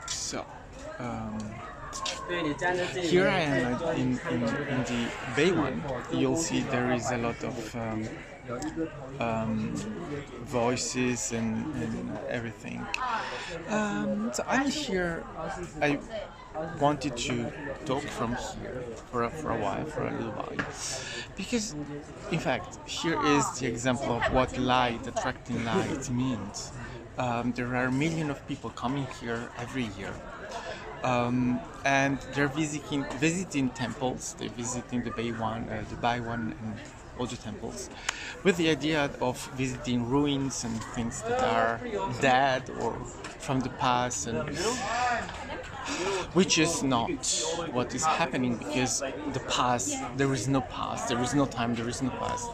So, um, here I am in the Bayon. You'll see there is a lot of um, voices and everything. So I'm here. I wanted to talk from here for a while, for a little while, because in fact here is the example of what light, attracting light means. There are millions of people coming here every year, and they're visiting temples. They're visiting the Bayon and all the temples, with the idea of visiting ruins and things that are dead or from the past, and which is not what is happening, because the past, there is no past, there is no time, there is no past.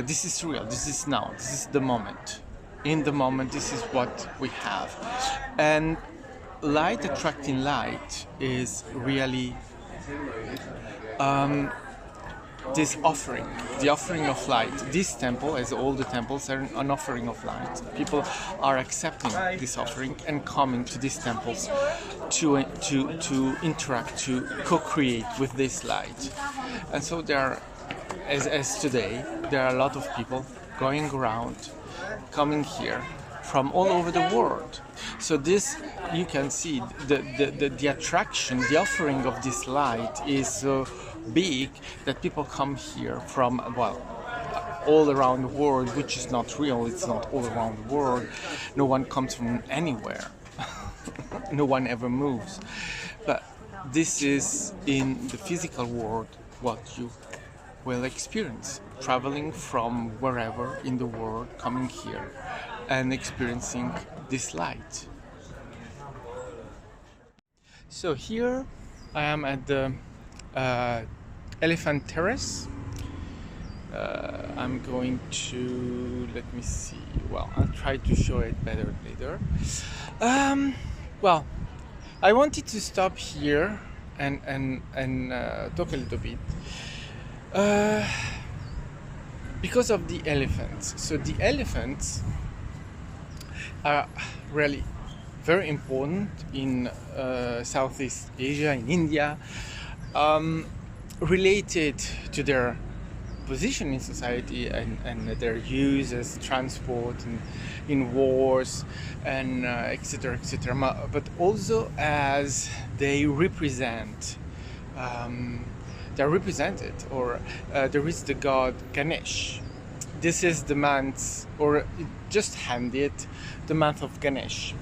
This is real. This is now. This is the moment. In the moment, this is what we have, and light attracting light is really this offering, the offering of light. This temple, as all the temples, are an offering of light. People are accepting this offering and coming to these temples to interact, to co-create with this light. And so there are, as today, there are a lot of people going around, coming here from all over the world. So this, you can see the attraction, the offering of this light is so big that people come here from, well, all around the world, which is not real. It's not all around the world. No one comes from anywhere. No one ever moves. But this is in the physical world what you will experience, traveling from wherever in the world, coming here and experiencing this light. So here I am at the Elephant Terrace. I'm going to, let me see, well, I'll try to show it better later. Well, I wanted to stop here and talk a little bit because of the elephants. So the elephants are really very important in Southeast Asia, in India, related to their position in society and their use as transport in wars and etc., etc., but also as they represent, they're represented, or there is the god Ganesh. This is the month, or just handed the month of Ganesh,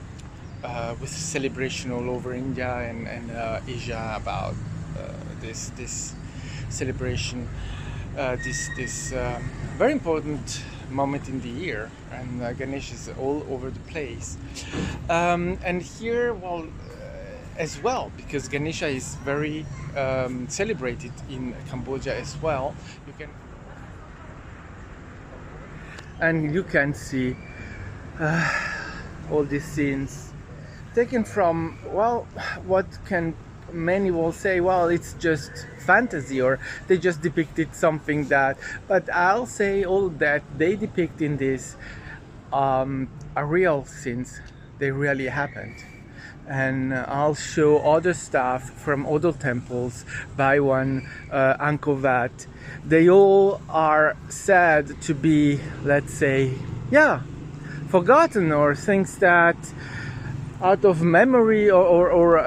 with celebration all over India and Asia about this celebration, this very important moment in the year, and Ganesh is all over the place. And here, well, as well, because Ganesha is very celebrated in Cambodia as well. You can see all these scenes taken from, well, what can many will say, well, it's just fantasy, or they just depicted something that, but I'll say all that they depict in this are real scenes. They really happened. And I'll show other stuff from other temples, Bayon, Angkor. They all are said to be, let's say, forgotten, or things that out of memory or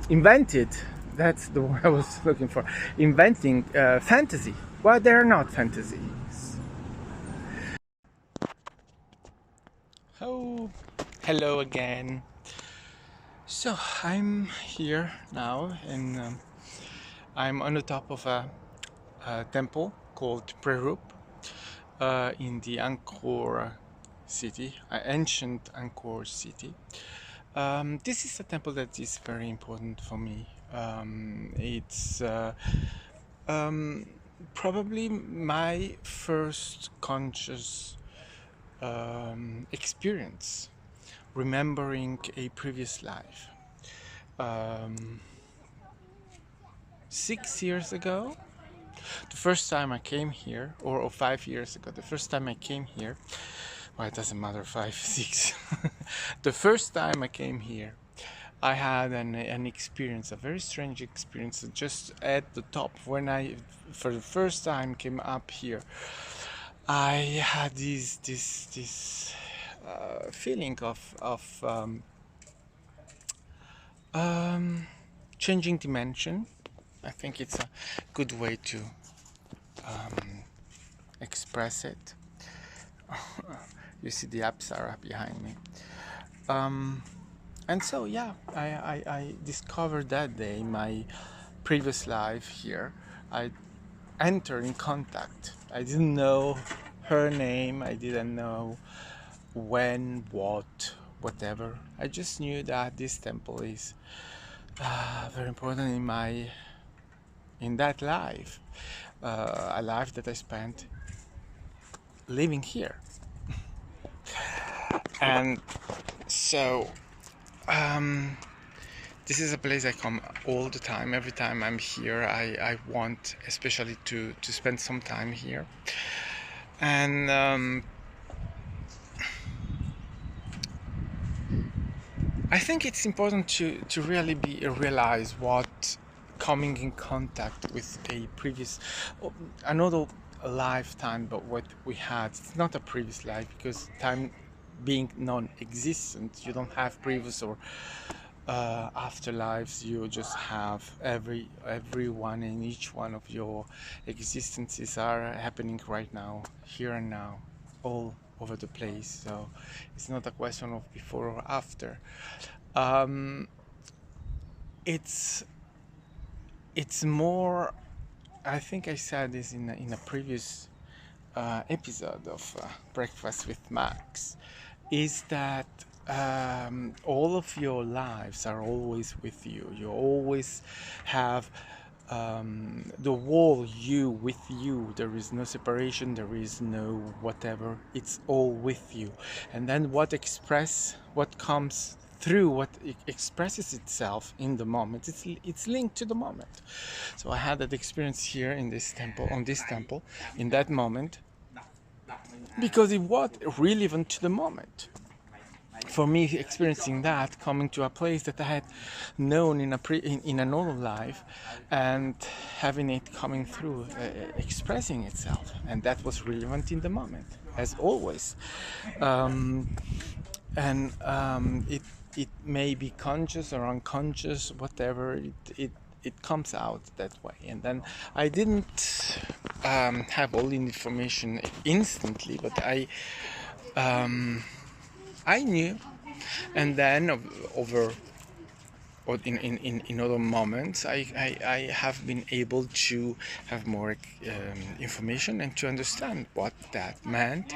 invented. That's the word I was looking for. Inventing fantasy. Well, they're not fantasies. Oh, hello again. So I'm here now, and I'm on the top of a temple called Pré Rup in the Angkor city, ancient Angkor city. This is a temple that is very important for me. It's probably my first conscious experience, remembering a previous life. 6 years ago, the first time I came here, or 5 years ago, the first time I came here, Well, it doesn't matter, 5, 6. The first time I came here, I had an experience, a very strange experience, just at the top. When I, for the first time, came up here, I had this feeling of changing dimension. I think it's a good way to express it. You see the Apsara behind me. And so, yeah, I discovered that day my previous life here. I entered in contact. I didn't know her name. I didn't know when, what, whatever. I just knew that this temple is very important in that life, a life that I spent living here. And so this is a place I come all the time. Every time I'm here, I want especially to spend some time here. And I think it's important to really realize what coming in contact with a previous, another lifetime, but what we had, it's not a previous life, because time being non-existent, you don't have previous or afterlives. You just have everyone and each one of your existences are happening right now, here and now, all over the place. So it's not a question of before or after. It's more, I think I said this in a previous episode of Breakfast with Max, is that all of your lives are always with you. You always have the whole you with you. There is no separation, there is no whatever, it's all with you. And then what comes through, what expresses itself in the moment, it's linked to the moment. So I had that experience here in this temple, in that moment, because it was relevant to the moment. For me, experiencing that, coming to a place that I had known in another life, and having it coming through, expressing itself, and that was relevant in the moment, as always. It may be conscious or unconscious, whatever. It comes out that way. And then I didn't have all the information instantly, but I knew, and then over or in other moments I have been able to have more information and to understand what that meant.